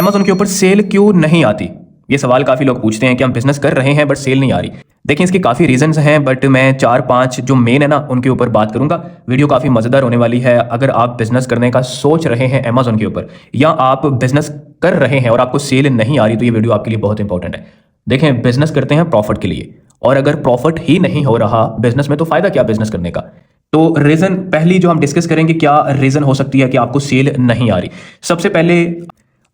Amazon के ऊपर cell क्यों नहीं आती? ये सवाल काफ़ी लोग पूछते हैं कि हम बिज़नेस कर रहे हैं बट सेल नहीं आ रही। देखिए इसके काफ़ी रीज़न्स हैं बट मैं 4-5 जो मेन है ना उनके ऊपर बात करूंगा। वीडियो काफ़ी मज़ेदार होने वाली है। अगर आप बिज़नेस करने का सोच रहे हैं अमेज़न के ऊपर या आप बिज़नेस कर रहे हैं और आपको सेल नहीं आ रही तो ये वीडियो आपके लिए बहुत इंपॉर्टेंट है। देखें बिज़नेस करते हैं प्रॉफिट के लिए और अगर प्रॉफिट ही नहीं हो रहा बिज़नेस में तो फ़ायदा क्या बिज़नेस करने का। तो रीज़न पहली जो हम डिस्कस करेंगे क्या रीज़न हो सकती है कि आपको सेल नहीं आ रही। सबसे पहले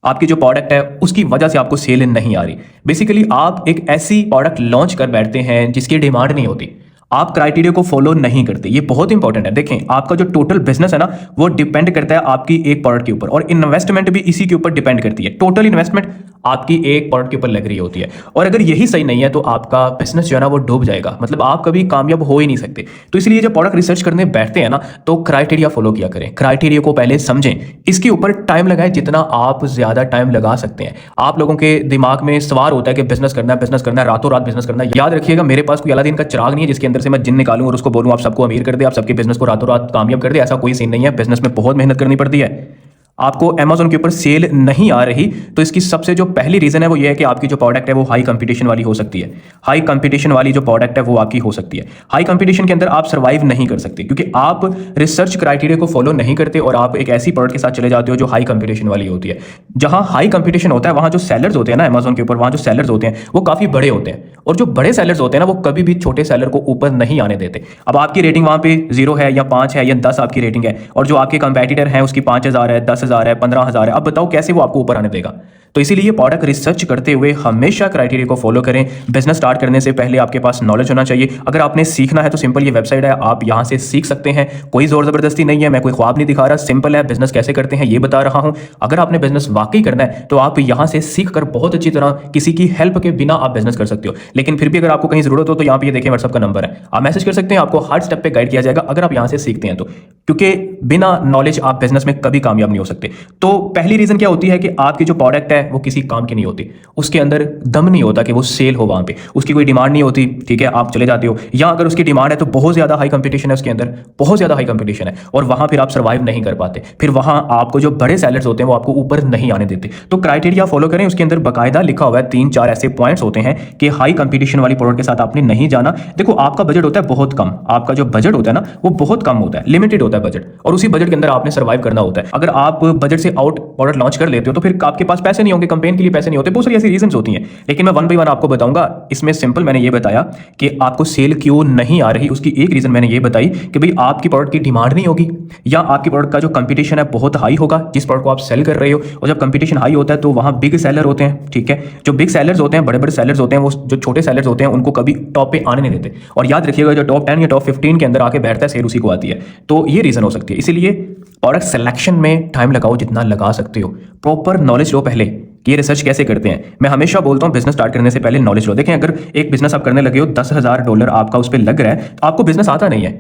आपकी जो प्रोडक्ट है उसकी वजह से आपको सेल नहीं आ रही। बेसिकली आप एक ऐसी प्रोडक्ट लॉन्च कर बैठते हैं जिसकी डिमांड नहीं होती। आप क्राइटेरिया को फॉलो नहीं करते। ये बहुत इंपॉर्टेंट है। देखें आपका जो टोटल बिजनेस है ना वो डिपेंड करता है आपकी एक प्रोडक्ट के ऊपर और इन्वेस्टमेंट भी इसी के ऊपर डिपेंड करती है। टोटल इन्वेस्टमेंट आपकी एक प्रोडक्ट के ऊपर लग रही होती है और अगर यही सही नहीं है तो आपका बिजनेस जो है ना वो डूब जाएगा। मतलब आप कभी कामयाब हो ही नहीं सकते। तो इसलिए जब प्रोडक्ट रिसर्च करने बैठते हैं ना तो क्राइटेरिया फॉलो किया करें। क्राइटेरिया को पहले समझें, इसके ऊपर टाइम लगाएं जितना आप ज्यादा टाइम लगा सकते हैं। आप लोगों के दिमाग में सवार होता है कि बिजनेस करना है, रातों रात बिजनेस करना है। याद रखिएगा मेरे पास कोई अलादीन का चिराग नहीं है जिसके अंदर से मैं जिन निकालूं और उसको बोलूं आप सबको अमीर कर दे, आप सबके बिजनेस को रातों रात कामयाब कर दे। ऐसा कोई सीन नहीं है। बिजनेस में बहुत मेहनत करनी पड़ती है। आपको अमेज़न के ऊपर सेल नहीं आ रही तो इसकी सबसे जो पहली रीजन है वो ये है कि आपकी जो प्रोडक्ट है वो हाई कंपटीशन वाली हो सकती है। हाई कंपटीशन वाली जो प्रोडक्ट है वो आपकी हो सकती है। हाई कंपटीशन के अंदर आप सर्वाइव नहीं कर सकते क्योंकि आप रिसर्च क्राइटेरिया को फॉलो नहीं करते और आप एक ऐसी प्रोडक्ट के साथ चले जाते हो जो हाई कंपटीशन वाली होती है। जहां हाई कंपटीशन होता है वहां जो सेलर्स होते हैं ना अमेज़न के ऊपर, वहां जो सेलर्स होते हैं वो काफी बड़े होते हैं और जो बड़े सेलर्स होते हैं ना वो कभी भी छोटे सेलर को ऊपर नहीं आने देते। अब आपकी रेटिंग वहां पे 0 है या 5 है या 10 आपकी रेटिंग है और जो आपके कंपेटिटर हैं उसकी 5,000 है, 10,000 है, 15,000 है। अब बताओ कैसे वो आपको ऊपर आने देगा। तो इसीलिए प्रोडक्ट रिसर्च करते हुए हमेशा क्राइटेरिया को फॉलो करें। बिजनेस स्टार्ट करने से पहले आपके पास नॉलेज होना चाहिए। अगर आपने सीखना है तो सिंपल ये वेबसाइट है, आप यहां से सीख सकते हैं। कोई जोर जबरदस्ती नहीं है, मैं कोई ख्वाब नहीं दिखा रहा, सिंपल है। बिजनेस कैसे करते हैं ये बता रहा हूं। अगर आपने बिजनेस वाकई करना है तो आप यहां से सीख कर बहुत अच्छी तरह किसी की हेल्प के बिना आप बिजनेस कर सकते हो। लेकिन फिर भी अगर आपको कहीं जरूरत हो तो यहाँ पे ये देखें व्हाट्सएप का नंबर है, आप मैसेज कर सकते हैं। आपको हर स्टेप पे गाइड किया जाएगा अगर आप यहां से सीखते हैं तो, क्योंकि बिना नॉलेज आप बिजनेस में कभी कामयाब नहीं हो सकते। तो पहली रीजन क्या होती है कि आपकी जो प्रोडक्ट है वो किसी काम की नहीं होती, उसके अंदर दम नहीं होता कि वो सेल हो, वहां पे उसकी कोई डिमांड नहीं होती। ठीक है, आप चले जाते हो या अगर उसकी डिमांड है तो बहुत ज्यादा हाई कंपटीशन है, उसके अंदर बहुत ज्यादा हाई कंपटीशन है और वहां फिर आप सर्वाइव नहीं कर पाते। फिर वहां आपको जो बड़े सेलर्स होते हैं वो आपको ऊपर नहीं आने देते। तो क्राइटेरिया फॉलो करें, उसके अंदर बाकायदा लिखा हुआ है 3-4 ऐसे पॉइंट्स होते हैं कि हाई कंपटीशन वाली प्रोडक्ट के साथ आपने नहीं जाना। देखो आपका बजट होता है बहुत कम, आपका जो बजट होता है ना वो बहुत कम होता है, लिमिटेड होता है बजट, और उसी बजट के अंदर आपने सर्वाइव करना होता है। अगर आप बजट से आउट प्रोडक्ट लॉन्च कर लेते हो तो फिर आपके पास पैसे नहीं होंगे, कंपेन के लिए पैसे नहीं होते, बहुत सारी ऐसी रीजंस होती हैं। लेकिन मैं वन बाय वन आपको बताऊंगा। इसमें सिंपल मैंने ये बताया कि आपको सेल क्यों नहीं आ रही, उसकी एक रीजन मैंने ये बताई कि भाई आपकी प्रोडक्ट की डिमांड नहीं होगी या आपकी प्रोडक्ट का जो कंपटीशन है बहुत हाई होगा जिस प्रोडक्ट को आप सेल कर रहे हो। और जब कंपटीशन हाई होता है तो वहां बिग सेलर होते हैं। ठीक है, जो बिग सेलर्स होते हैं, बड़े बड़े सेलर्स होते हैं, वो जो छोटे सेलर्स होते हैं उनको कभी टॉप पे आने नहीं देते। और याद रखिएगा जो टॉप 10 या टॉप 15 के अंदर आके बैठता है सेल उसी को आती है। तो ये रीजन हो सकती है। इसीलिए प्रोडक्ट सिलेक्शन में टाइम लगाओ जितना लगा सकते हो। प्रॉपर नॉलेज लो पहले कि ये रिसर्च कैसे करते हैं। मैं हमेशा बोलता हूं बिजनेस स्टार्ट करने से पहले नॉलेज लो। देखें अगर एक बिजनेस आप करने लगे हो, $10,000 आपका उस पर लग रहा है, आपको बिजनेस आता नहीं है,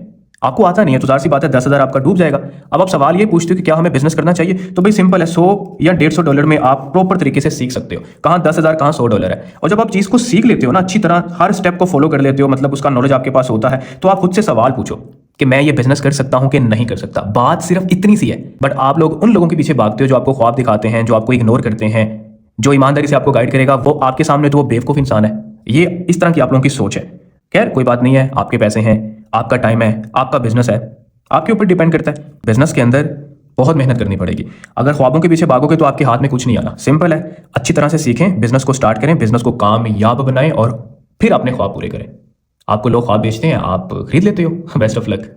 आपको आता नहीं है तो जाहिर सी बात है 10,000 आपका डूब जाएगा। अब आप सवाल ये पूछते हो कि क्या हमें बिजनेस करना चाहिए, तो भाई सिंपल है, 100 या $150 में आप प्रॉपर तरीके से सीख सकते हो। कहाँ 10,000 कहाँ $100 है। और जब आप चीज को सीख लेते हो ना अच्छी तरह, हर स्टेप को फॉलो कर लेते हो, मतलब उसका नॉलेज आपके पास होता है, तो आप खुद से सवाल पूछो कि मैं ये बिजनेस कर सकता हूं कि नहीं कर सकता। बात सिर्फ इतनी सी है। बट आप लोग उन लोगों के पीछे भागते हो जो आपको ख्वाब दिखाते हैं, जो आपको इग्नोर करते हैं। जो ईमानदारी से आपको गाइड करेगा वो आपके सामने तो वो बेवकूफ इंसान है। ये इस तरह की आप लोगों की सोच है। खैर कोई बात नहीं है, आपके पैसे हैं, आपका टाइम है, आपका बिजनेस है, आपके ऊपर डिपेंड करता है। बिजनेस के अंदर बहुत मेहनत करनी पड़ेगी। अगर ख्वाबों के पीछे भागोगे तो आपके हाथ में कुछ नहीं आना। सिंपल है, अच्छी तरह से सीखें, बिजनेस को स्टार्ट करें, बिजनेस को कामयाब बनाएं और फिर अपने ख्वाब पूरे करें। आपको लोग ख्वाब बेचते हैं, आप खरीद लेते हो। Best of luck.